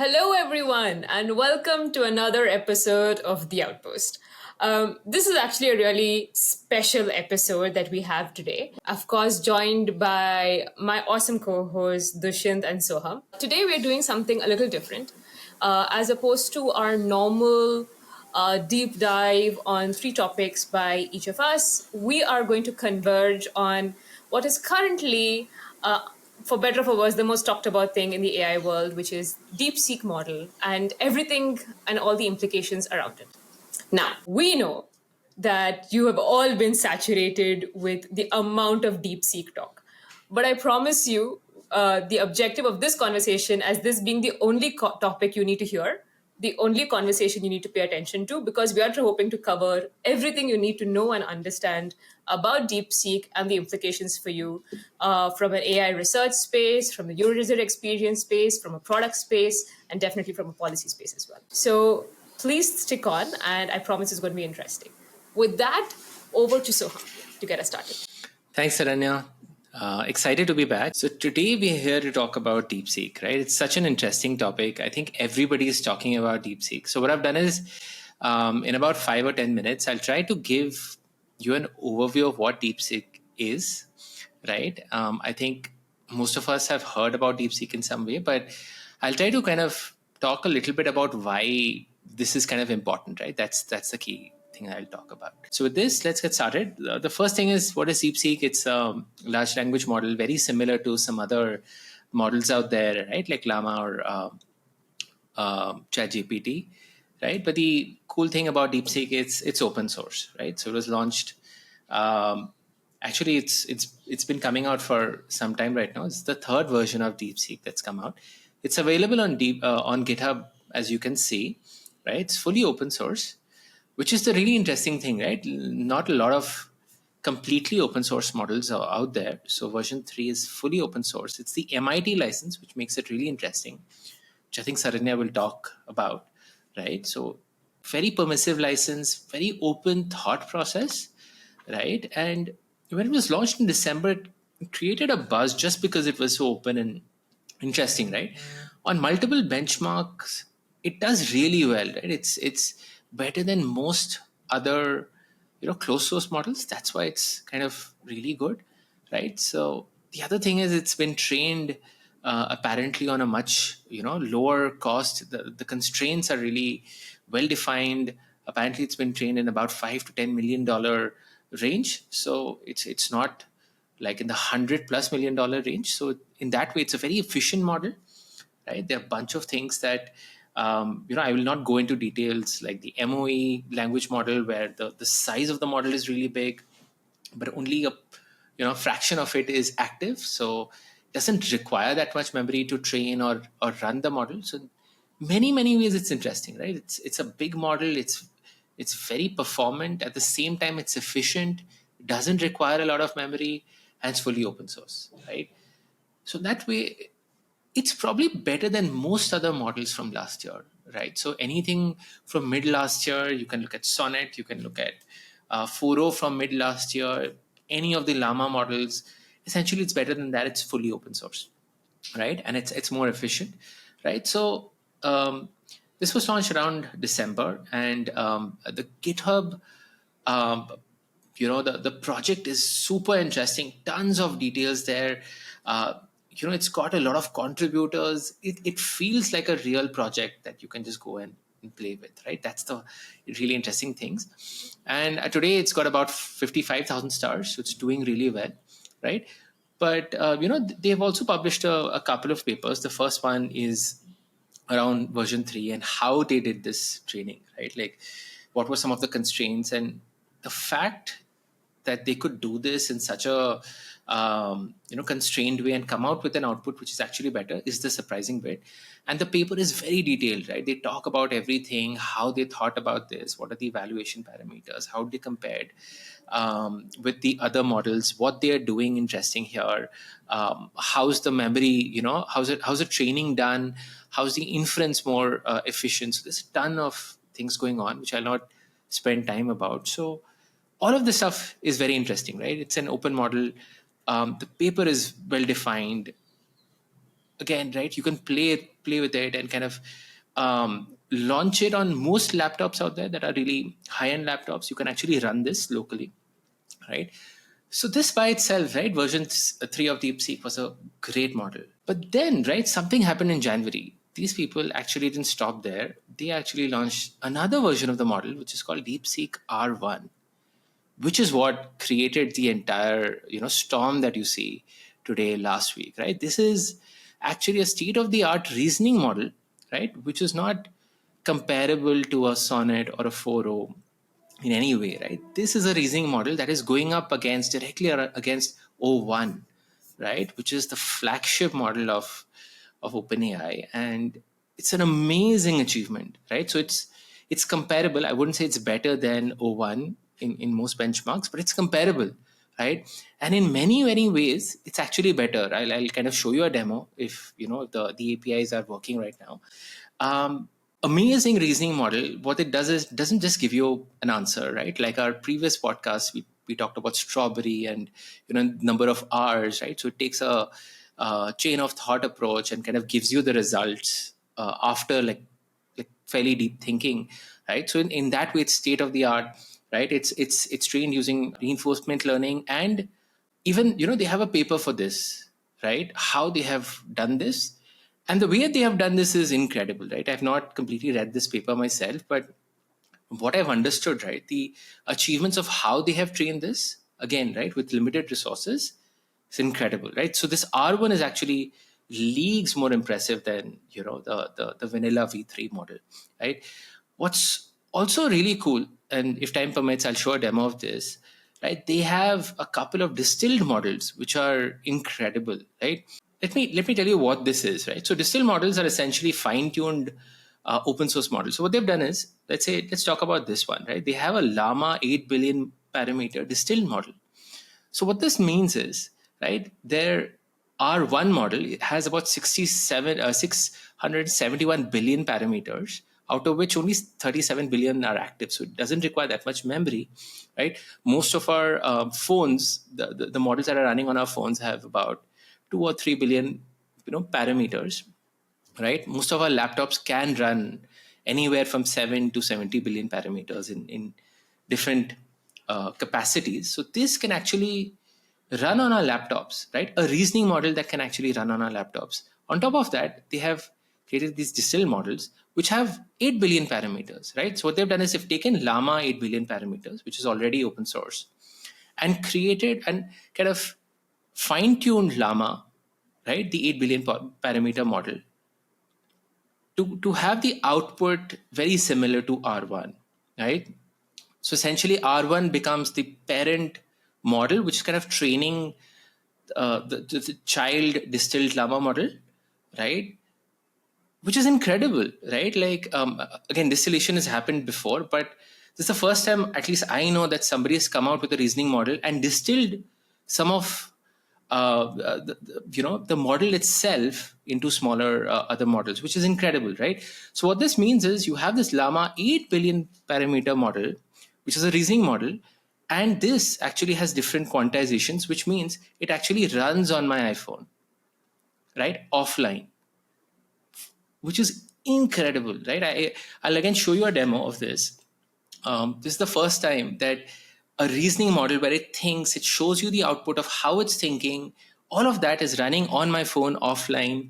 Hello, everyone, and welcome to another episode of The Outpost. This is actually a really special episode that we have today. Of course, joined by my awesome co hosts, Dushyant and Soham. Today, we're doing something a little different. As opposed to our normal deep dive on three topics by each of us, we are going to converge on what is currently for better or for worse, the most talked about thing in the AI world, which is DeepSeek model and everything and all the implications around it. Now, we know that you have all been saturated with the amount of DeepSeek talk. But I promise you, the objective of this conversation, as this being the only topic you need to hear, the only conversation you need to pay attention to, because we are hoping to cover everything you need to know and understand about DeepSeek and the implications for you from an AI research space, from the user experience space, from a product space, and definitely from a policy space as well. So please stick on, and I promise it's going to be interesting. With that, over to Soham to get us started. Thanks, Saranya. Excited to be back. So today we're here to talk about DeepSeek, right? It's such an interesting topic. I think everybody is talking about DeepSeek. So what I've done is, in about 5 or 10 minutes, I'll try to give you an overview of what DeepSeek is, right? I think most of us have heard about DeepSeek in some way, but I'll try to kind of talk a little bit about why this is kind of important, right? That's the key thing I'll talk about. So with this, let's get started. The first thing is, what is DeepSeek? It's a large language model, very similar to some other models out there, right? Like Llama or ChatGPT, right? But the cool thing about DeepSeek, it's open source, right? So it was launched. Actually, it's been coming out for some time right now. It's the third version of DeepSeek that's come out. It's available on on GitHub, as you can see, right? It's fully open source, which is the really interesting thing, right? Not a lot of completely open source models are out there. So version 3 is fully open source. It's the MIT license, which makes it really interesting, which I think Saranya will talk about, right? So very permissive license, very open thought process, right? And when it was launched in December, it created a buzz just because it was so open and interesting, right? On multiple benchmarks, it does really well, right? It's better than most other closed source models. That's why it's kind of really good, right? So the other thing is, it's been trained apparently on a much lower cost. The constraints are really well defined. Apparently it's been trained in about $5 to $10 million range, so it's not like in the $100+ million range. So in that way, it's a very efficient model, right? There are a bunch of things that I will not go into details, like the MOE language model, where the size of the model is really big, but only a fraction of it is active. So it doesn't require that much memory to train or run the model. So many ways it's interesting, right? It's a big model. It's very performant. At the same time, it's efficient. It doesn't require a lot of memory, and it's fully open source, right? So that way, it's probably better than most other models from last year, right? So anything from mid last year, you can look at Sonnet, you can look at Furo from mid last year, any of the Llama models. Essentially, it's better than that. It's fully open source, right? And it's more efficient, right? So this was launched around December, and the GitHub, um, the project is super interesting. Tons of details there. It's got a lot of contributors. It feels like a real project that you can just go and play with, right? That's the really interesting things. And today it's got about 55,000 stars, so it's doing really well, right? But they've also published a couple of papers. The first one is around version 3 and how they did this training, right? Like, what were some of the constraints, and the fact that they could do this in such a constrained way and come out with an output which is actually better is the surprising bit. And the paper is very detailed, right? They talk about everything, how they thought about this, what are the evaluation parameters, how they compared with the other models, what they are doing interesting here, how's the memory, how's the training done, how's the inference more efficient. So there's a ton of things going on which I'll not spend time about. So all of this stuff is very interesting, right? It's an open model. The paper is well defined. again, right, you can play with it and kind of launch it on most laptops out there that are really high-end laptops. You can actually run this locally, right? So this by itself, right, version 3 of DeepSeek was a great model. But then, right, something happened in January. These people actually didn't stop there. They actually launched another version of the model, which is called DeepSeek R1, which is what created the entire storm that you see today last week, right? This is actually a state of the art reasoning model, right, which is not comparable to a sonnet or a 4.0 in any way, right? This is a reasoning model that is going up against directly against O1, right, which is the flagship model of OpenAI, and it's an amazing achievement, right? So it's comparable. I wouldn't say it's better than O1 in most benchmarks, but it's comparable, right? And in many ways, it's actually better. I'll kind of show you a demo if the APIs are working right now. um, Amazing reasoning model. What it does is doesn't just give you an answer, right? Like our previous podcast, we talked about strawberry and number of hours, right? So it takes a chain of thought approach and kind of gives you the results after like fairly deep thinking, right? So in that way, it's state of the art, right? It's trained using reinforcement learning, and even they have a paper for this, right? How they have done this, and the way they have done this is incredible, right? I've not completely read this paper myself, but what I've understood, right, the achievements of how they have trained this, again, right, with limited resources, it's incredible, right? So this R1 is actually leagues more impressive than the vanilla V3 model, right? What's also really cool, and if time permits, I'll show a demo of this, right? They have a couple of distilled models which are incredible, right? Let me tell you what this is, right? So distilled models are essentially fine-tuned open source models. So what they've done is, let's talk about this one, right? They have a Llama 8 billion parameter distilled model. So what this means is, right, their R1 model has about 671 billion parameters, out of which only 37 billion are active. So it doesn't require that much memory, right? Most of our phones, the models that are running on our phones have about 2 or 3 billion, parameters, right? Most of our laptops can run anywhere from 7 to 70 billion parameters in different capacities. So this can actually run on our laptops, right? A reasoning model that can actually run on our laptops. On top of that, they have created these distilled models which have 8 billion parameters, right? So what they've done is they've taken Llama 8 billion parameters, which is already open source, and created and kind of fine-tuned Llama, right, the 8 billion parameter model, to have the output very similar to R1, right? So essentially, R1 becomes the parent model, which is kind of training the child distilled llama model, right? Which is incredible, right? Like, again, distillation has happened before, but this is the first time, at least I know, that somebody has come out with a reasoning model and distilled some of the model itself into smaller other models, which is incredible, right? So what this means is you have this Llama 8 billion parameter model, which is a reasoning model, and this actually has different quantizations, which means it actually runs on my iPhone, right, offline, which is incredible, right? I'll again show you a demo of this. This is the first time that a reasoning model, where it thinks, it shows you the output of how it's thinking, all of that is running on my phone offline.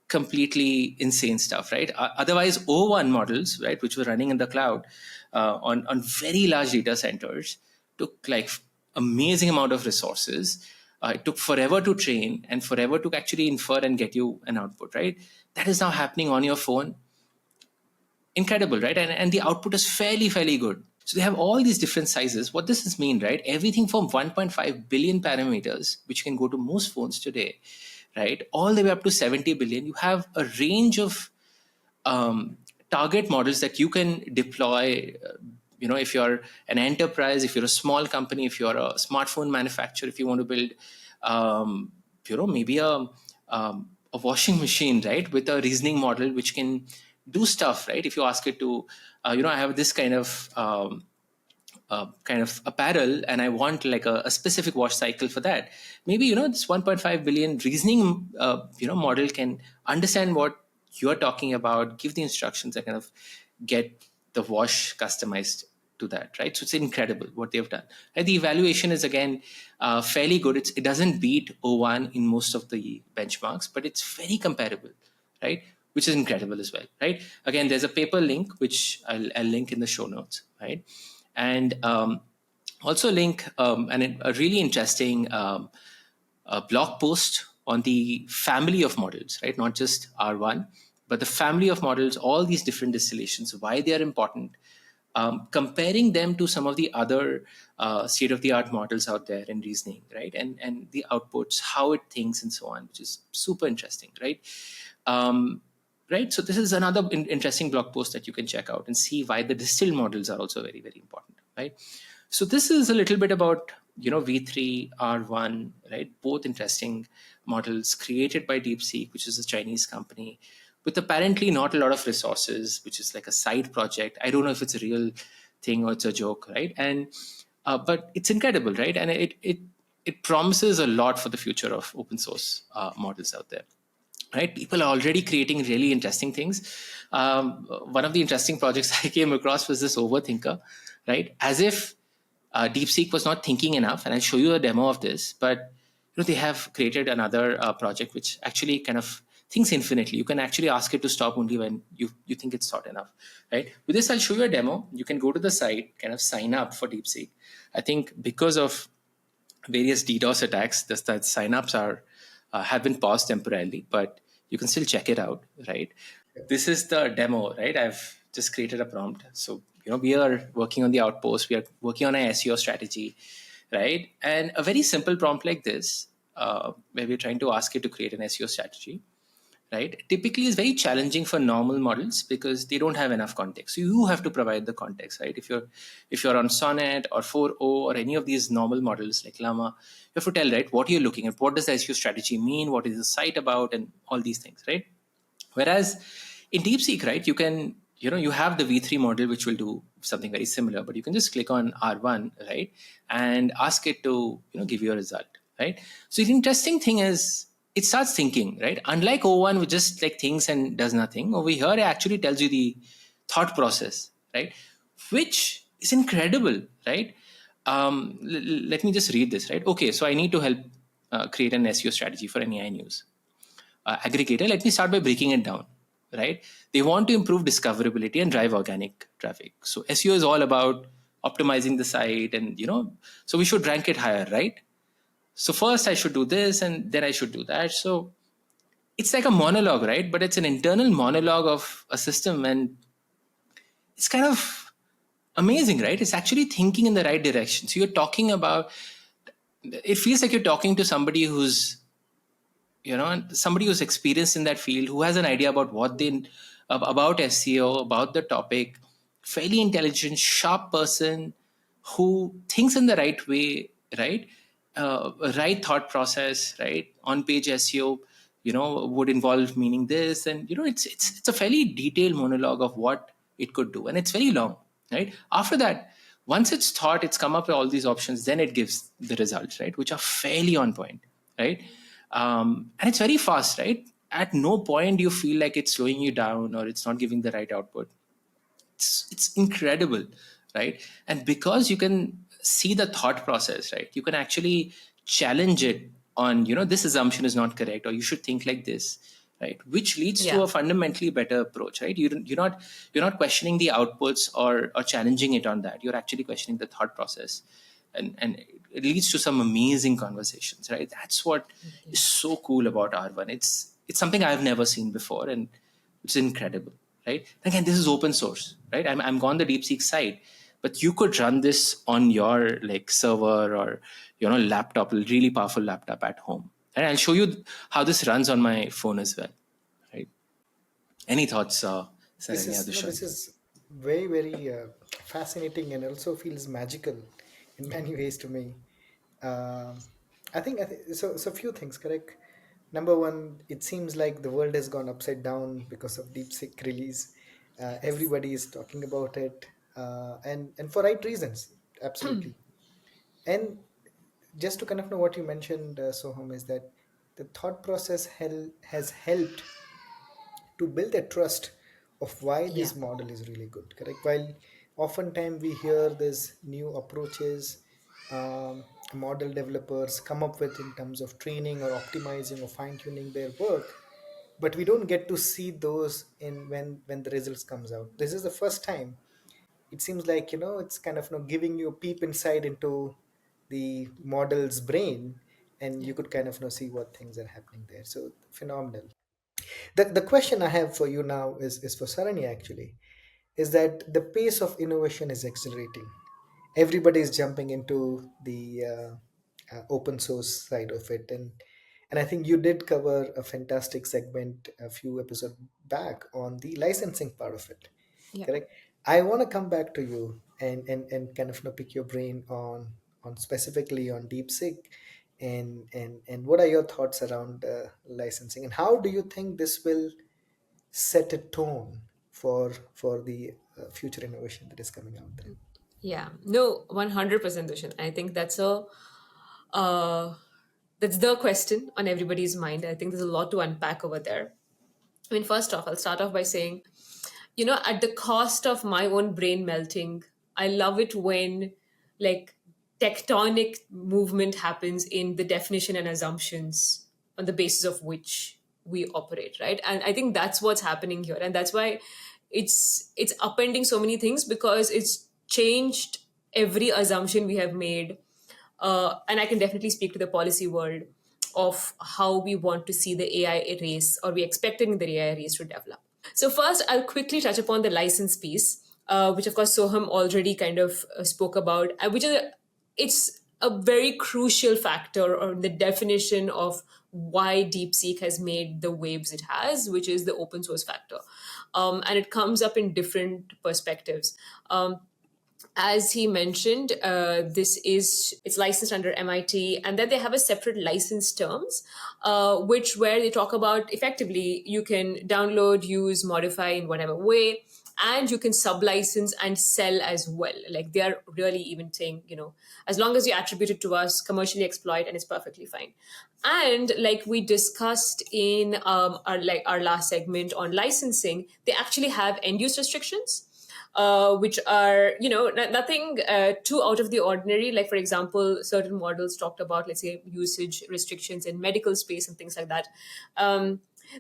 Completely insane stuff, right? Otherwise, O1 models, right, which were running in the cloud on very large data centers, took like amazing amount of resources. It took forever to train and forever to actually infer and get you an output, right? That is now happening on your phone. Incredible, right? And the output is fairly good. So they have all these different sizes. What does this mean, right? Everything from 1.5 billion parameters, which can go to most phones today, right, all the way up to 70 billion. You have a range of target models that you can deploy. If you're an enterprise, if you're a small company, if you're a smartphone manufacturer, if you want to build, maybe a washing machine, right, with a reasoning model which can do stuff, right? If you ask it to, I have this kind of kind of apparel and I want like a specific wash cycle for that, maybe this 1.5 billion reasoning model can understand what you're talking about, give the instructions, and kind of get the wash customized to that, right? So it's incredible what they've done. And the evaluation is again fairly good. It doesn't beat O1 in most of the benchmarks, but it's very comparable, right? Which is incredible as well, right? Again, there's a paper link which I'll link in the show notes, right? And also link a really interesting blog post on the family of models, right? Not just R1, but the family of models, all these different distillations, why they are important, comparing them to some of the other state of the art models out there in reasoning, right? And the outputs, how it thinks, and so on, which is super interesting, right? Um, right. So this is another interesting blog post that you can check out and see why the distilled models are also very, very important, right? So this is a little bit about V3 R1, right? Both interesting models created by DeepSeek, which is a Chinese company, with apparently not a lot of resources, which is like a side project. I don't know if it's a real thing or it's a joke, right? And but it's incredible, right? And it promises a lot for the future of open source models out there, right? People are already creating really interesting things. One of the interesting projects I came across was this overthinker, right? As if DeepSeek was not thinking enough, and I'll show you a demo of this. But they have created another project which actually kind of thinks infinitely. You can actually ask it to stop only when you think it's thought enough, right? With this, I'll show you a demo. You can go to the site, kind of sign up for DeepSeek. I think because of various DDoS attacks, that signups are have been paused temporarily, but you can still check it out, right? This is the demo, right? I've just created a prompt. So we are working on the outpost. We are working on an SEO strategy, right? And a very simple prompt like this, where we're trying to ask it to create an SEO strategy, right, typically is very challenging for normal models because they don't have enough context. So you have to provide the context, right? If you're on Sonnet or 4o or any of these normal models like Llama, you have to tell, right, what you're looking at, what does the SEO strategy mean, what is the site about, and all these things, right? Whereas in DeepSeek, right, you have the V3 model which will do something very similar, but you can just click on R1, right, and ask it to give you a result, right? So the interesting thing is it starts thinking, right? Unlike O1, which just like thinks and does nothing, over here it actually tells you the thought process, right? Which is incredible, right? Let me just read this, right? Okay, so I need to help create an SEO strategy for an AI news aggregator. Let me start by breaking it down, right? They want to improve discoverability and drive organic traffic. So SEO is all about optimizing the site, and so we should rank it higher, right? So first I should do this and then I should do that. So it's like a monologue, right? But it's an internal monologue of a system, and it's kind of amazing, right? It's actually thinking in the right direction. So you're talking about, it feels like you're talking to somebody who's somebody who's experienced in that field, who has an idea about what they about SEO, about the topic, fairly intelligent, sharp person who thinks in the right way, right? Right thought process, right? On page SEO, would involve meaning this, and it's a fairly detailed monologue of what it could do, and it's very long, right? After that, once it's thought, it's come up with all these options, then it gives the results, right, which are fairly on point, right? And it's very fast, right? At no point do you feel like it's slowing you down or it's not giving the right output. It's incredible, right? And because you can see the thought process, right, you can actually challenge it on, this assumption is not correct, or you should think like this, right? Which leads to Yeah. a fundamentally better approach, right? You're not questioning the outputs or challenging it on that. You're actually questioning the thought process, and it leads to some amazing conversations, right? That's what is so cool about R1. It's something I've never seen before, and it's incredible, right? Again, this is open source, right? I'm on the DeepSeek side, but you could run this on your like server or laptop, really powerful laptop at home. And I'll show you how this runs on my phone as well, right? Any thoughts, This Saranya, is Dushan? this is very very fascinating and also feels magical in many ways to me. Um so. So few things, correct? Number one, it seems like the world has gone upside down because of DeepSeek release. Everybody is talking about it, and for right reasons. Absolutely. And just to kind of know what you mentioned, Soham, is that the thought process has helped to build a trust of why Yeah. this model is really good, correct? While oftentimes we hear these new approaches, model developers come up with in terms of training or optimizing or fine-tuning their work, but we don't get to see those in when the results comes out. This is the first time. It seems like, it's kind of, giving you a peep inside into the model's brain, and Yeah. you could kind of, see what things are happening there. So phenomenal. The question I have for you now is for Sarani, actually, is that the pace of innovation is accelerating. Everybody is jumping into the open source side of it, and I think you did cover a fantastic segment a few episodes back on the licensing part of it. Yeah. Correct. I want to come back to you and kind of, pick your brain on specifically on DeepSeek, and what are your thoughts around licensing, and how do you think this will set a tone for the future innovation that is coming out there? Yeah. No, 100% Dushan. I think uh, that's the question on everybody's mind. I think there's a lot to unpack over there. I mean, first off, I'll start off by saying, at the cost of my own brain melting, I love it when like tectonic movement happens in the definition and assumptions on the basis of which we operate, right? And I think that's what's happening here. And that's why it's upending so many things, because it's changed every assumption we have made. And I can definitely speak to the policy world of how we want to see the AI race, or we expecting the AI race to develop. So first, I'll quickly touch upon the license piece, which of course Soham already kind of spoke about, it's a very crucial factor or the definition of why DeepSeek has made the waves it has, which is the open source factor, and it comes up in different perspectives. As he mentioned, it's licensed under MIT, and then they have a separate license terms, which where they talk about effectively you can download, use, modify in whatever way, and you can sub-license and sell as well. Like they are really even saying, as long as you attribute it to us, commercially exploit, and it's perfectly fine. And like we discussed in our last segment on licensing, they actually have end use restrictions, which are nothing too out of the ordinary. Like for example, certain models talked about, let's say, usage restrictions in medical space and things like that.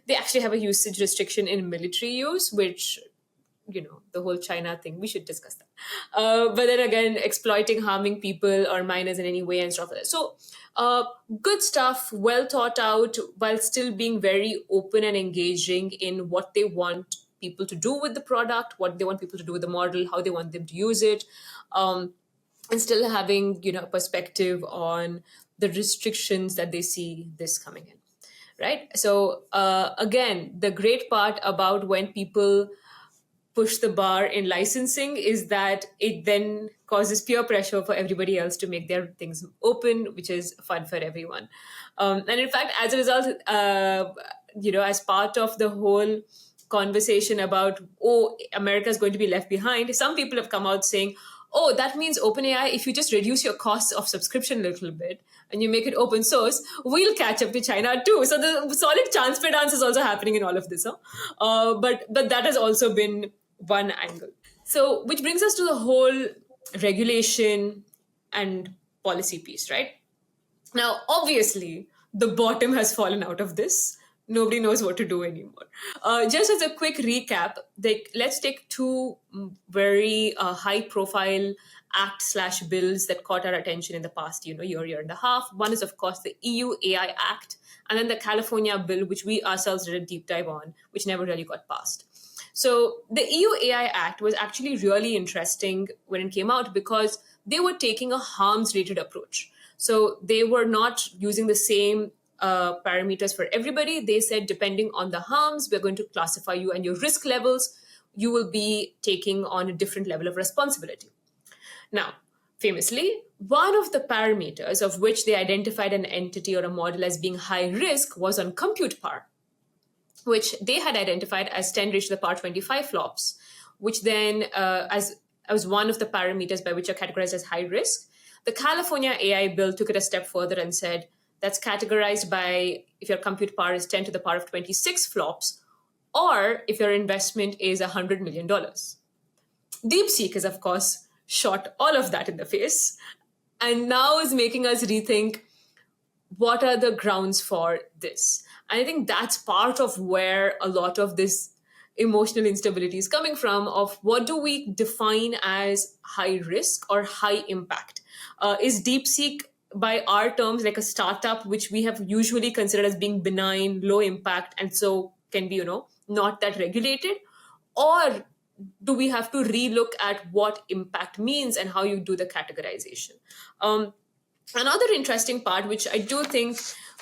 They actually have a usage restriction in military use, which the whole China thing, we should discuss that. But then again, exploiting, harming people or minors in any way and stuff like that. So good stuff, well thought out, while still being very open and engaging in what they want people to do with the product, what they want people to do with the model, how they want them to use it, and still having a perspective on the restrictions that they see this coming in, right? So again, the great part about when people push the bar in licensing is that it then causes peer pressure for everybody else to make their things open, which is fun for everyone. And in fact, as a result, as part of the whole conversation about, oh, America is going to be left behind, some people have come out saying, oh, that means OpenAI, if you just reduce your costs of subscription a little bit and you make it open source, we'll catch up to China too. So the solid chance per dance is also happening in all of this. Huh? But that has also been one angle. So, which brings us to the whole regulation and policy piece, right? Now, obviously, the bottom has fallen out of this. Nobody knows what to do anymore. Just as a quick recap, let's take two very high-profile act/bills that caught our attention in the past, year and a half. One is, of course, the EU AI Act, and then the California bill, which we ourselves did a deep dive on, which never really got passed. So the EU AI Act was actually really interesting when it came out because they were taking a harms rated approach. So they were not using the same parameters for everybody. They said, depending on the harms, we're going to classify you and your risk levels. You will be taking on a different level of responsibility. Now, famously, one of the parameters of which they identified an entity or a model as being high risk was on compute power, which they had identified as 10 raised to the power 25 flops, which then, as as one of the parameters by which are categorized as high risk. The California AI bill took it a step further and said that's categorized by if your compute power is 10 to the power of 26 flops, or if your investment is $100 million. DeepSeek has, of course, shot all of that in the face and now is making us rethink what are the grounds for this. And I think that's part of where a lot of this emotional instability is coming from, of what do we define as high risk or high impact. Is DeepSeek by our terms like a startup which we have usually considered as being benign, low impact, and so can be not that regulated? Or do we have to relook at what impact means and how you do the categorization? Another interesting part, which I do think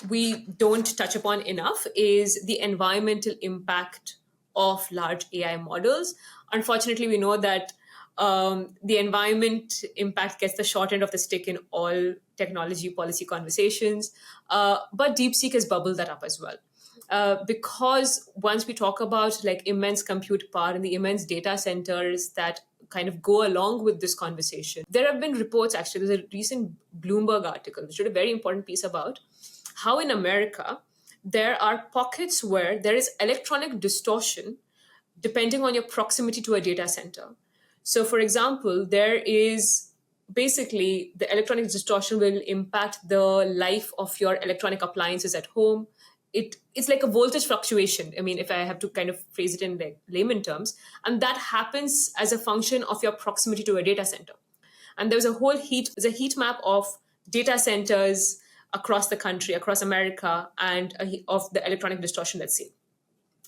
we don't touch upon enough, is the environmental impact of large AI models. Unfortunately, we know that the environment impact gets the short end of the stick in all technology policy conversations, but DeepSeek has bubbled that up as well. Because once we talk about like immense compute power and the immense data centers that kind of go along with this conversation, there have been reports, actually, there's a recent Bloomberg article which did a very important piece about how in America there are pockets where there is electronic distortion depending on your proximity to a data center. So, for example, there is basically the electronic distortion will impact the life of your electronic appliances at home. It's like a voltage fluctuation. I mean, if I have to kind of phrase it in like layman terms, and that happens as a function of your proximity to a data center. And there's a heat map of data centers across the country, across America, and of the electronic distortion that's seen.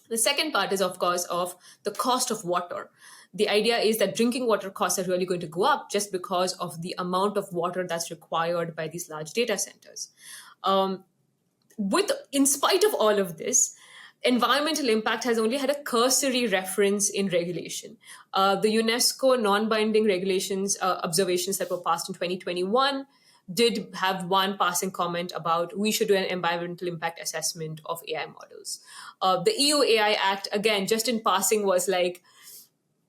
The second part is, of course, of the cost of water. The idea is that drinking water costs are really going to go up just because of the amount of water that's required by these large data centers. In spite of all of this, environmental impact has only had a cursory reference in regulation. The UNESCO non-binding regulations observations that were passed in 2021 did have one passing comment about we should do an environmental impact assessment of AI models. The EU AI Act, again, just in passing, was like,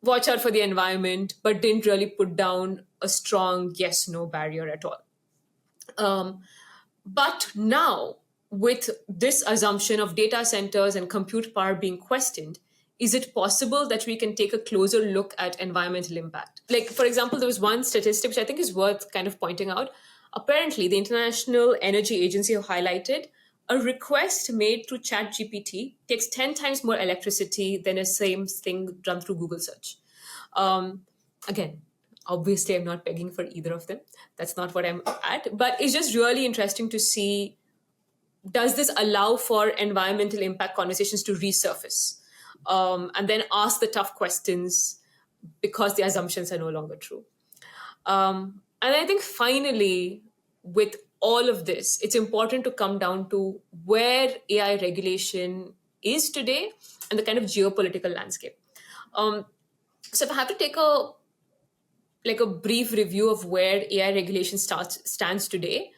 watch out for the environment, but didn't really put down a strong yes-no barrier at all. But now, with this assumption of data centers and compute power being questioned, is it possible that we can take a closer look at environmental impact? Like, for example, there was one statistic which I think is worth kind of pointing out. Apparently, the International Energy Agency have highlighted a request made through ChatGPT takes 10 times more electricity than a same thing done through Google search. Again, obviously, I'm not begging for either of them. That's not what I'm at. But it's just really interesting to see, does this allow for environmental impact conversations to resurface? And then ask the tough questions because the assumptions are no longer true. And I think finally, with all of this, it's important to come down to where AI regulation is today and the kind of geopolitical landscape. So if I have to take a brief review of where AI regulation stands today,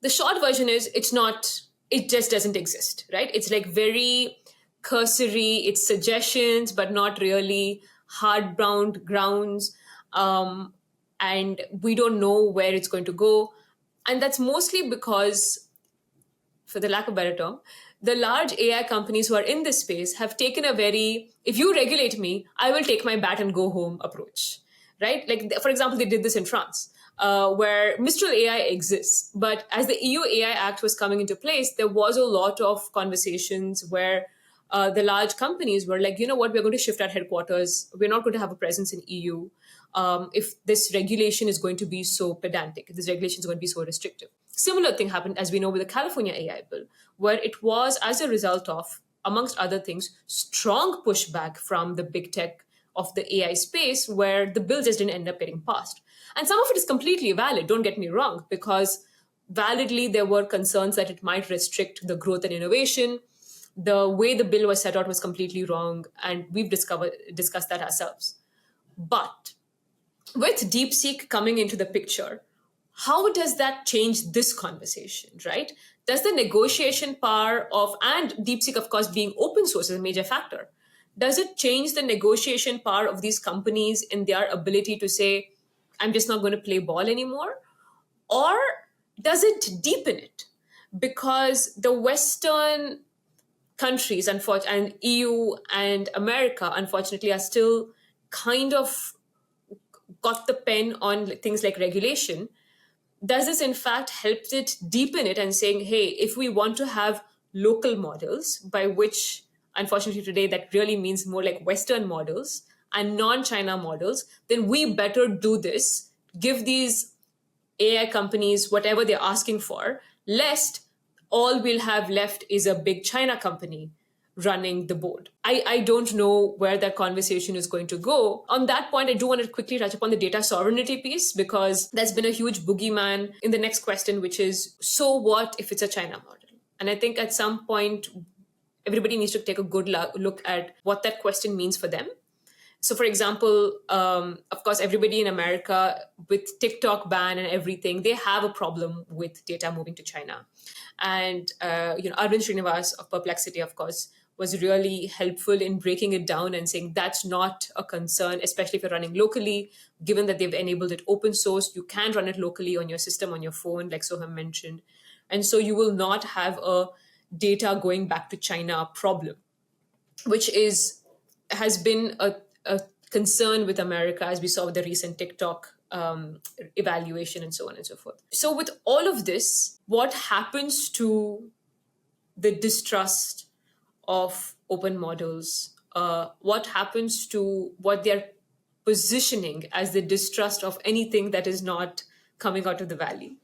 the short version is it just doesn't exist, right? It's like very cursory, it's suggestions, but not really hard-bound grounds. And we don't know where it's going to go. And that's mostly because, for the lack of a better term, the large AI companies who are in this space have taken a very, if you regulate me, I will take my bat and go home approach, right? Like, for example, they did this in France, where Mistral AI exists. But as the EU AI Act was coming into place, there was a lot of conversations where the large companies were like, you know what, we're going to shift our headquarters. We're not going to have a presence in EU. If this regulation is going to be so pedantic, if this regulation is going to be so restrictive. Similar thing happened, as we know, with the California AI bill, where it was as a result of, amongst other things, strong pushback from the big tech of the AI space, where the bill just didn't end up getting passed. And some of it is completely valid, don't get me wrong, because validly there were concerns that it might restrict the growth and innovation. The way the bill was set out was completely wrong, and we've discussed that ourselves. But with DeepSeek coming into the picture, how does that change this conversation, right? Does the negotiation power of, and DeepSeek, of course, being open source is a major factor, does it change the negotiation power of these companies in their ability to say, I'm just not going to play ball anymore? Or does it deepen it? Because the Western countries, and EU and America, unfortunately, are still kind of got the pen on things like regulation. Does this in fact help it deepen it and saying, hey, if we want to have local models, by which unfortunately today that really means more like Western models and non-China models, then we better do this, give these AI companies whatever they're asking for, lest all we'll have left is a big China company running the board. I don't know where that conversation is going to go. On that point, I do want to quickly touch upon the data sovereignty piece, because that's been a huge boogeyman in the next question, which is, so what if it's a China model? And I think at some point, everybody needs to take a good look at what that question means for them. So, for example, of course, everybody in America with TikTok ban and everything, they have a problem with data moving to China. And, Arvind Srinivas of Perplexity, of course, was really helpful in breaking it down and saying that's not a concern, especially if you're running locally, given that they've enabled it open source. You can run it locally on your system, on your phone, like Soham mentioned. And so you will not have a data going back to China problem, which has been a concern with America, as we saw with the recent TikTok evaluation and so on and so forth. So, with all of this, what happens to the distrust of open models? What happens to what they're positioning as the distrust of anything that is not coming out of the valley,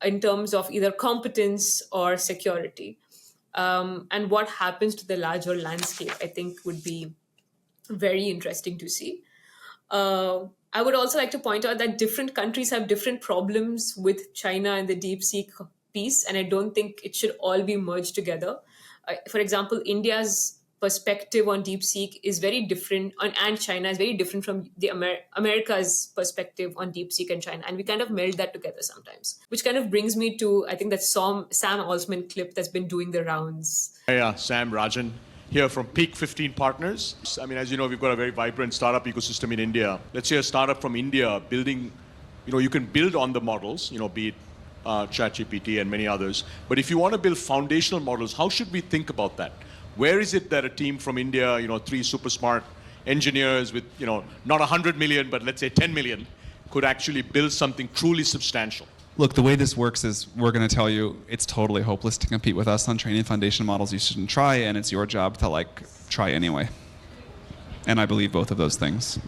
in terms of either competence or security? And what happens to the larger landscape, I think, would be very interesting to see. I would also like to point out that different countries have different problems with China and the DeepSeek piece, and I don't think it should all be merged together. For example, India's perspective on DeepSeek is very different, and China is very different from the America's perspective on DeepSeek and China, and we kind of meld that together sometimes. Which kind of brings me to, I think, that Sam Altman clip that's been doing the rounds. Hey, Sam Rajan here from Peak 15 Partners. I mean, as you know, we've got a very vibrant startup ecosystem in India. Let's say a startup from India building, you can build on the models, be it ChatGPT and many others. But if you want to build foundational models, how should we think about that? Where is it that a team from India, 3 super smart engineers with, not 100 million, but let's say 10 million, could actually build something truly substantial? Look, the way this works is we're going to tell you it's totally hopeless to compete with us on training foundation models. You shouldn't try, and it's your job to try anyway. And I believe both of those things.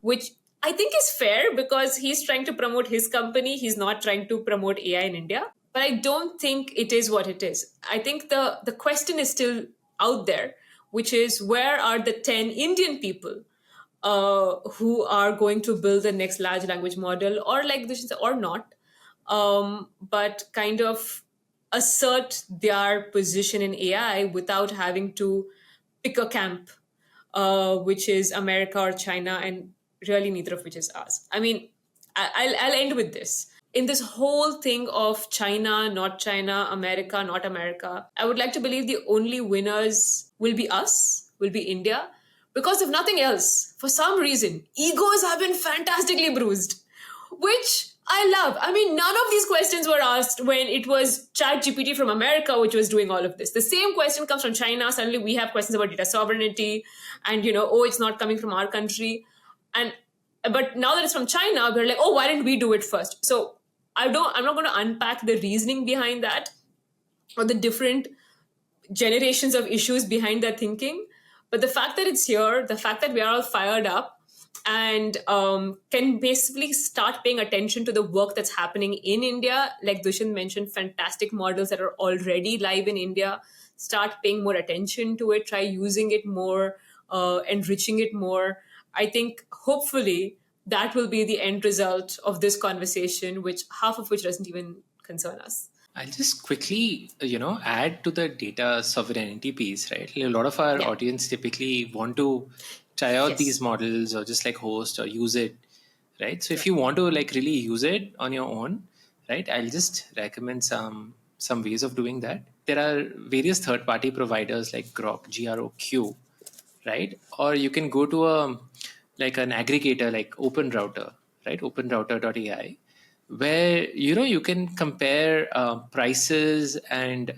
Which I think is fair, because he's trying to promote his company. He's not trying to promote AI in India. But I don't think it is what it is. I think the question is still out there, which is, where are the 10 Indian people who are going to build the next large language model, or like this, or not, but kind of assert their position in AI without having to pick a camp, which is America or China, and really neither of which is ours. I mean, I'll end with this. In this whole thing of China, not China, America, not America, I would like to believe the only winners will be us, will be India. Because if nothing else, for some reason, egos have been fantastically bruised, which I love. I mean, none of these questions were asked when it was ChatGPT from America, which was doing all of this. The same question comes from China. Suddenly we have questions about data sovereignty and, it's not coming from our country. But now that it's from China, we're like, why didn't we do it first? So I'm not going to unpack the reasoning behind that, or the different generations of issues behind that thinking. But the fact that it's here, the fact that we are all fired up and can basically start paying attention to the work that's happening in India, like Dushyant mentioned, fantastic models that are already live in India, start paying more attention to it, try using it more, enriching it more. I think hopefully that will be the end result of this conversation, which half of which doesn't even concern us. I'll just quickly, add to the data sovereignty piece, right? A lot of our audience typically want to try out these models or just host or use it, right? So if you want to really use it on your own, right, I'll just recommend some some ways of doing that. There are various third-party providers like Grok, GROQ, right? Or you can go to a like an aggregator like OpenRouter, right? OpenRouter.ai, where you can compare prices and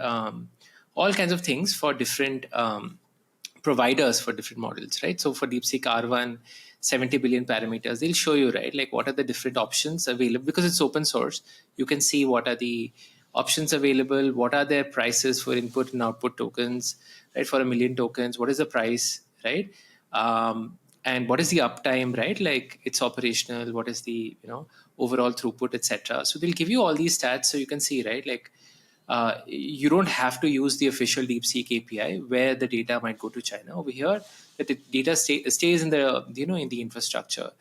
all kinds of things for different providers for different models, right? So for DeepSeek R1, 70 billion parameters, they'll show you, right, like what are the different options available. Because it's open source, you can see what are the options available, what are their prices for input and output tokens, right? For 1 million tokens, what is the price, right? And what is the uptime, right? Like it's operational, what is the overall throughput, etc. So they'll give you all these stats so you can see, right, like you don't have to use the official DeepSeek API where the data might go to China. Over here, the data stays in the in the infrastructure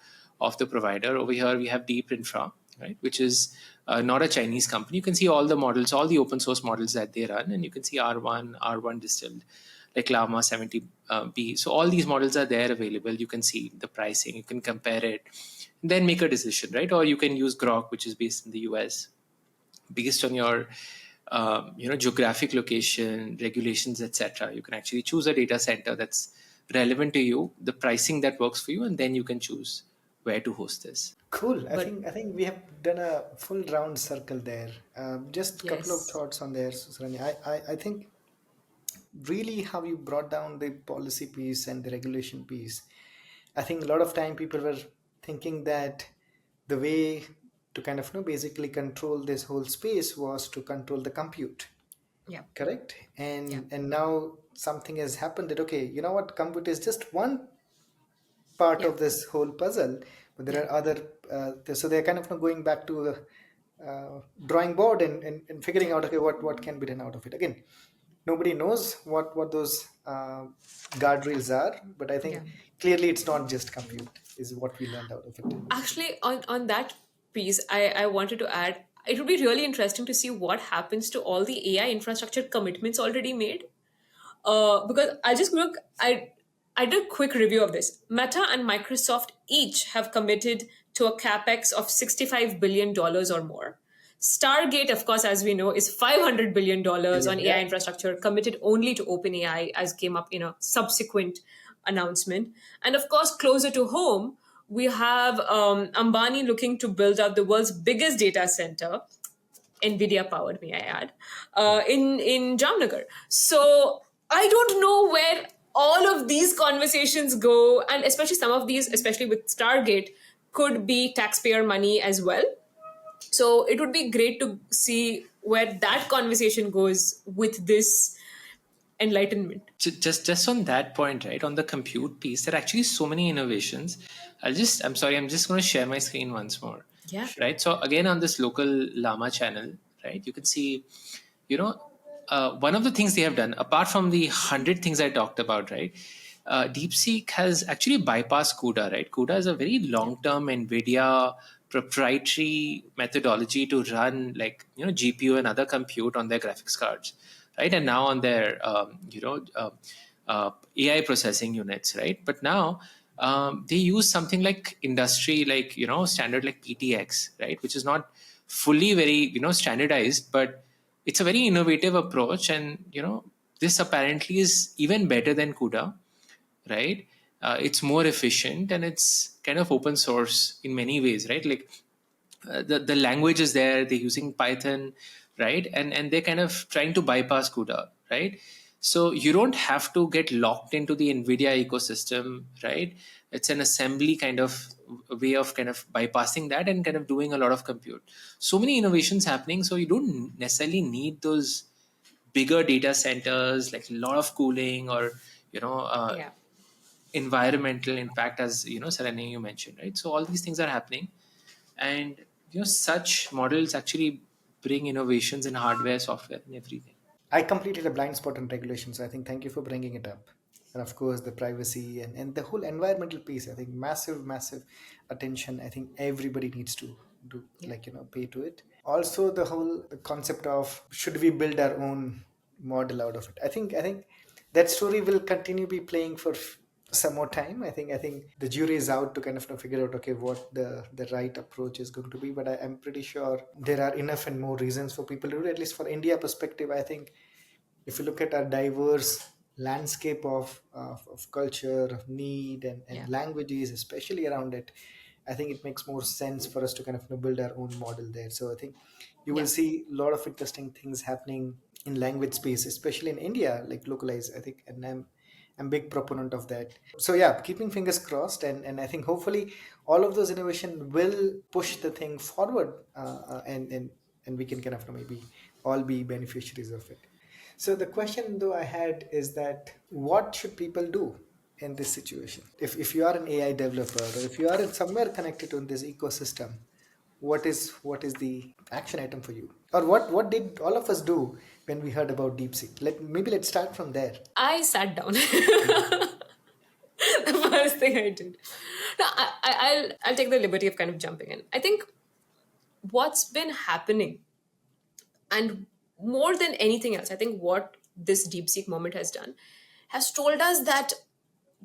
of the provider. Over here, we have Deep Infra, right, which is not a Chinese company. You can see all the models, all the open source models that they run, and you can see R1 distilled, like Llama 70B. So all these models are there available. You can see the pricing, you can compare it, and then make a decision, right? Or you can use Grok, which is based in the US, based on your geographic location, regulations, etc. You can actually choose a data center that's relevant to you, the pricing that works for you, and then you can choose where to host this. Cool. I But think I think we have done a full round circle there. Just a couple of yes, thoughts on there, Susrani. I think really how you brought down the policy piece and the regulation piece. I think a lot of time people were thinking that the way to kind of basically control this whole space was to control the compute, yeah, correct? yeah, And now something has happened that, okay, you know what, compute is just one part yeah, of this whole puzzle, but there yeah, are other so they're kind of going back to the drawing board and figuring out, okay, what can be done out of it. Again, nobody knows what those guardrails are, but I yeah. think clearly it's not just compute is what we learned out of it. Actually, on that piece, I wanted to add. It would be really interesting to see what happens to all the AI infrastructure commitments already made. Because I just look, I did a quick review of this. Meta and Microsoft each have committed to a capex of $65 billion or more. Stargate, of course, as we know, is $500 billion on Billion, AI yeah. infrastructure committed only to OpenAI, as came up in a subsequent announcement. And of course, closer to home, we have Ambani looking to build out the world's biggest data center, NVIDIA powered, may I add, in Jamnagar. So I don't know where all of these conversations go, and especially some of these, especially with Stargate, could be taxpayer money as well. So it would be great to see where that conversation goes with this enlightenment. Just on that point, right, on the compute piece, there are actually so many innovations. I'm sorry, I'm just going to share my screen once more. Yeah. Right, so again, on this local Llama channel, right, you can see you know one of the things they have done, apart from the 100 things I talked about, right, DeepSeek has actually bypassed CUDA, right? CUDA is a very long-term NVIDIA proprietary methodology to run, like, GPU and other compute on their graphics cards, right? And now on their AI processing units, right? But now they use something like industry, like, standard like PTX, right? Which is not fully very, standardized, but it's a very innovative approach. And, this apparently is even better than CUDA, right? It's more efficient and it's kind of open source in many ways, right? Like the language is there, they're using Python, right? And they're kind of trying to bypass CUDA, right? So you don't have to get locked into the NVIDIA ecosystem, right? It's an assembly kind of way of kind of bypassing that and kind of doing a lot of compute. So many innovations happening. So you don't necessarily need those bigger data centers, like a lot of cooling or, you know, uh, Yeah. environmental impact, as Sarani, you mentioned, right? So all these things are happening, and such models actually bring innovations in hardware, software, and everything. I completely had a blind spot on regulation, so I think thank you for bringing it up. And of course, the privacy and the whole environmental piece, I think massive attention. I think everybody needs to do, Yeah. like, pay to it. Also, the whole concept of should we build our own model out of it? I think that story will continue be playing for some more time. I think the jury is out to kind of figure out, okay, what the right approach is going to be. But I'm pretty sure there are enough and more reasons for people to do it. At least for India perspective, I think if you look at our diverse landscape of culture, of need, Yeah. and languages, especially around it, I think it makes more sense for us to kind of build our own model there. So I think you will Yeah. see a lot of interesting things happening in language space, especially in India, like localized. I think, and I'm big proponent of that. So yeah, keeping fingers crossed, and I think hopefully all of those innovation will push the thing forward, and we can kind of maybe all be beneficiaries of it. So the question though I had is that what should people do in this situation? If you are an AI developer, or if you are in somewhere connected to this ecosystem, what is the action item for you? Or what did all of us do when we heard about DeepSeek? Let's start from there. I sat down. The first thing I did. No, I'll take the liberty of kind of jumping in. I think what's been happening, and more than anything else, I think what this DeepSeek moment has done has told us that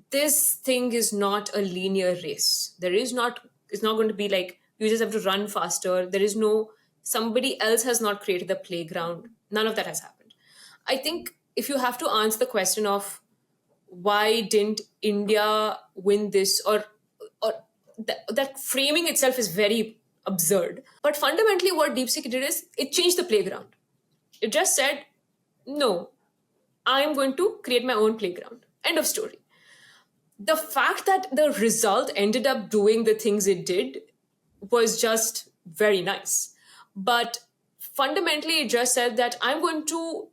this thing is not a linear race. It's not going to be like you just have to run faster. There is no, somebody else has not created the playground. None of that has happened. I think if you have to answer the question of why didn't India win this, or that framing itself is very absurd. But fundamentally, what DeepSeek did is it changed the playground. It just said, no, I am going to create my own playground. End of story. The fact that the result ended up doing the things it did was just very nice. But fundamentally, it just said that I'm going to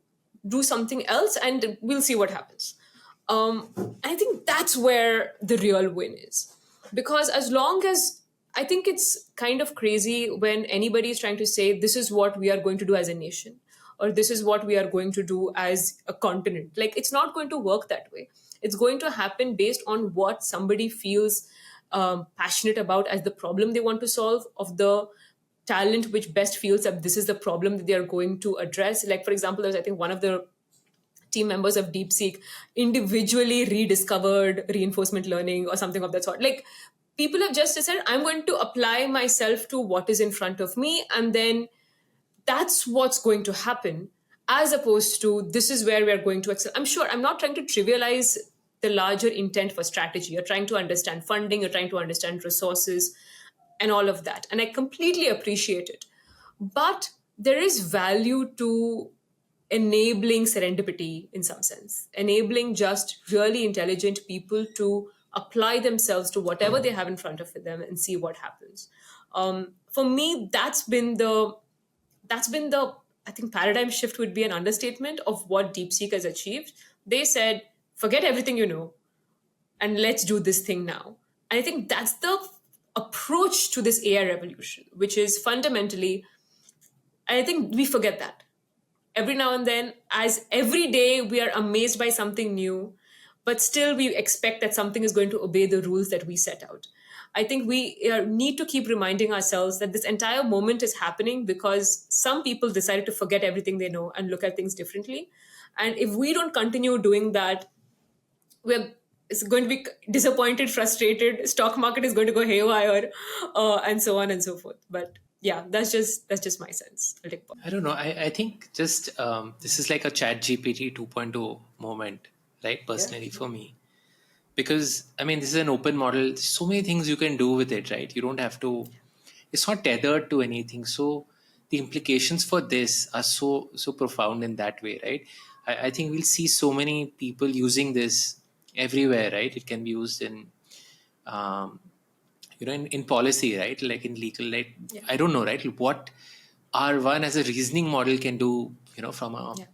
do something else and we'll see what happens. I think that's where the real win is. Because as long as, I think it's kind of crazy when anybody is trying to say, this is what we are going to do as a nation, or this is what we are going to do as a continent. Like, it's not going to work that way. It's going to happen based on what somebody feels passionate about as the problem they want to solve, of the talent which best feels that this is the problem that they are going to address. Like, for example, there's, I think, one of the team members of DeepSeek individually rediscovered reinforcement learning or something of that sort. Like, people have just said, I'm going to apply myself to what is in front of me, and then that's what's going to happen, as opposed to this is where we're going to excel. I'm sure I'm not trying to trivialize the larger intent for strategy. You're trying to understand funding, you're trying to understand resources, and all of that. And I completely appreciate it. But there is value to enabling serendipity in some sense, enabling just really intelligent people to apply themselves to whatever they have in front of them and see what happens. For me, that's been the I think paradigm shift would be an understatement of what DeepSeek has achieved. They said, forget everything you know and let's do this thing now. And I think that's the approach to this AI revolution, which is fundamentally, and I think we forget that every now and then, as every day we are amazed by something new, but still we expect that something is going to obey the rules that we set out. I think we need to keep reminding ourselves that this entire moment is happening because some people decided to forget everything they know and look at things differently. And if we don't continue doing that, we're it's going to be disappointed, frustrated. Stock market is going to go haywire, and so on and so forth. But yeah, that's just my sense. I'll take pause. I don't know. I think just this is like a chat GPT 2.0 moment, right? Yeah. Personally, for me. Because, I mean, this is an open model. There's so many things you can do with it, right? You don't have to, it's not tethered to anything. So the implications for this are so profound in that way, right? I think we'll see so many people using this everywhere, right? It can be used in um, in policy, right? Like in legal, like Yeah. I don't know, right? What R1 as a reasoning model can do, from a Yeah.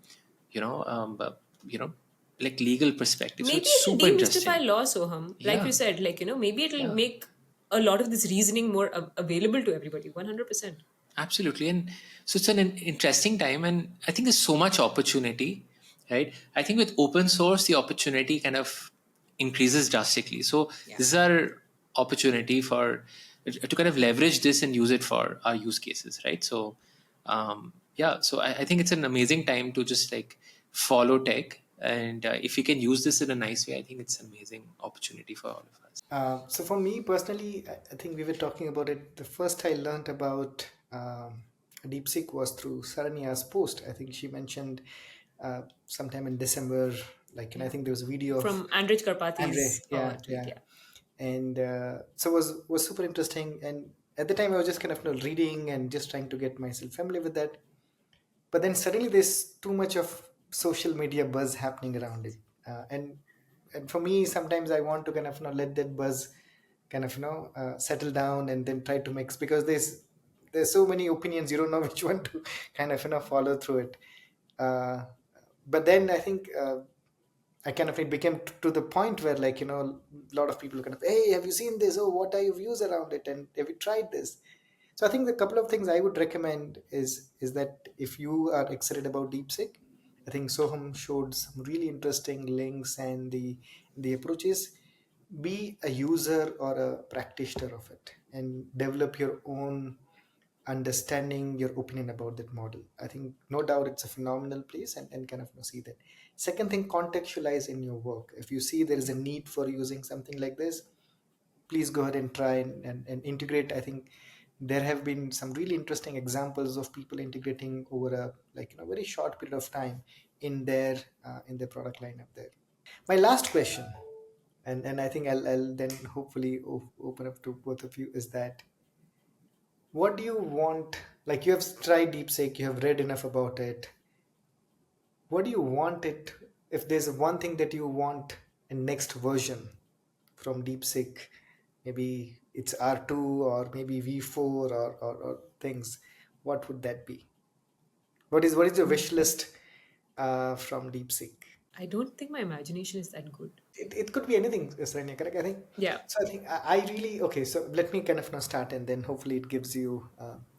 you know you know like legal perspective. So Maybe it's it'll super demystify interesting. law, Soham. Like Yeah, you said, like, maybe it'll yeah. make a lot of this reasoning more available to everybody. 100%. Absolutely. And so it's an interesting time. And I think there's so much opportunity, right? I think with open source, the opportunity kind of increases drastically. So Yeah. this is our opportunity to kind of leverage this and use it for our use cases, right? So, yeah, so I think it's an amazing time to just like follow tech, And if we can use this in a nice way, I think it's an amazing opportunity for all of us. So for me personally, I think we were talking about it. The first I learned about DeepSeek was through Saranya's post. I think she mentioned sometime in December, like, and I think there was a video of From Andrej Andre. Karpathy's Yeah, tweet. yeah. Yeah. And so was super interesting. And at the time, I was just kind of reading and just trying to get myself familiar with that. But then suddenly there's too much of social media buzz happening around it, and for me sometimes I want to kind of let that buzz kind of settle down and then try to mix, because there's so many opinions, you don't know which one to kind of follow through it. uh, but then I think I kind of it became to the point where, like, a lot of people kind of, hey, have you seen this? Oh, what are your views around it? And have you tried this? So I think the couple of things I would recommend is that if you are excited about DeepSeek, I think Soham showed some really interesting links and the approaches. Be a user or a practitioner of it and develop your own understanding, your opinion about that model. I think no doubt it's a phenomenal place, and kind of see that. Second thing, contextualize in your work. If you see there is a need for using something like this, please go ahead and try and integrate. I think there have been some really interesting examples of people integrating over a, like, very short period of time in their product lineup there. My last question, and I think I'll then hopefully open up to both of you, is that what do you want? Like, you have tried DeepSeek, you have read enough about it. What do you want it? If there's one thing that you want in next version from DeepSeek, maybe it's R2 or maybe V4 or things, what would that be? What is your wish list from DeepSeek? I don't think my imagination is that good. It could be anything, Saranya, correct? I think. Yeah. So I think I really, okay. So let me kind of now start, and then hopefully it gives you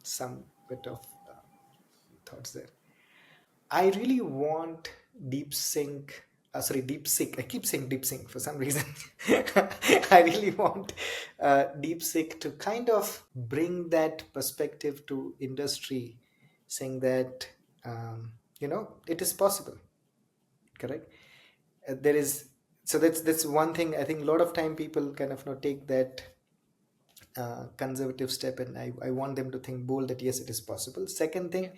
some bit of thoughts there. I really want DeepSeek. I keep saying DeepSeek for some reason. I really want DeepSeek to kind of bring that perspective to industry, saying that it is possible. Correct. There is, so that's one thing. I think a lot of time people kind of take that conservative step, and I want them to think bold that yes, it is possible. Second thing,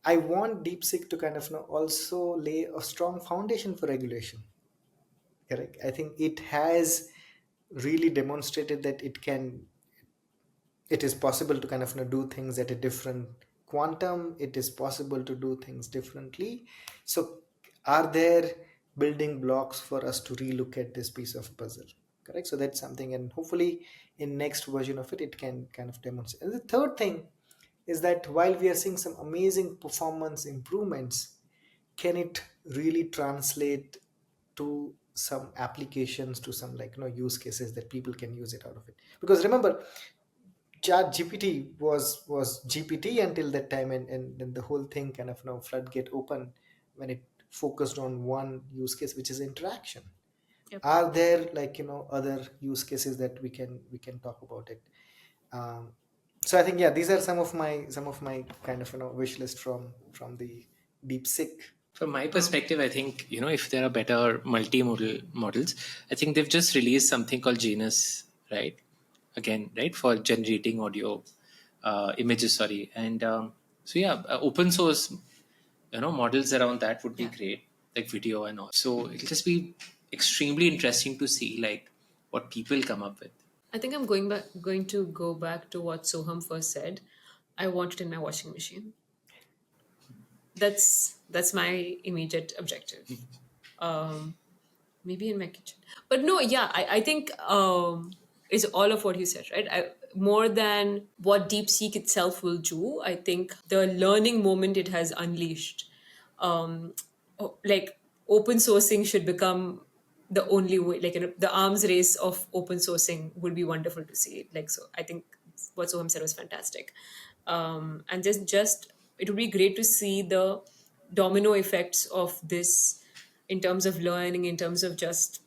I want DeepSeek to kind of also lay a strong foundation for regulation. Correct. I think it has really demonstrated that it is possible to kind of do things at a different quantum. It is possible to do things differently. So are there building blocks for us to relook at this piece of puzzle? Correct. So that's something, and hopefully in next version of it can kind of demonstrate. And the third thing is that while we are seeing some amazing performance improvements, can it really translate to some applications, to some, like, use cases that people can use it out of it? Because remember, chat GPT was GPT until that time, and then the whole thing kind of floodgate open when it focused on one use case, which is interaction. Yep. Are there, like, other use cases that we can talk about it? So I think, yeah, these are some of my kind of wish list from the DeepSeek. From my perspective, I think, if there are better multimodal models, I think they've just released something called Genus, right? Again, right, for generating audio, images, sorry. And so, yeah, open source, models around that would be great, like video and all. So it'll just be extremely interesting to see, like, what people come up with. I think I'm going to go back to what Soham first said. I want it in my washing machine. That's my immediate objective. Maybe in my kitchen, but no, yeah, I think it's all of what you said, right? More than what DeepSeek itself will do, I think the learning moment it has unleashed, like, open sourcing should become the only way, like, the arms race of open sourcing would be wonderful to see. Like, so I think what Soham said was fantastic. And just it would be great to see the domino effects of this in terms of learning, in terms of just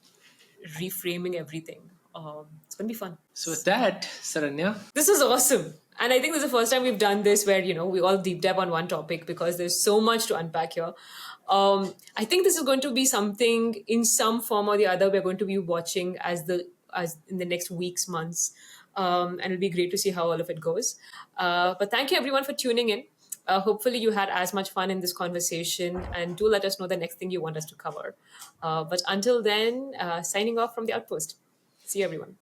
reframing everything. It's going to be fun. So with that, Saranya, This was awesome. And I think this is the first time we've done this where, we all deep dive on one topic because there's so much to unpack here. I think this is going to be something in some form or the other we're going to be watching as in the next weeks, months. And it'll be great to see how all of it goes. But thank you everyone for tuning in. Hopefully you had as much fun in this conversation, and do let us know the next thing you want us to cover. But until then, signing off from the Outpost. See you everyone.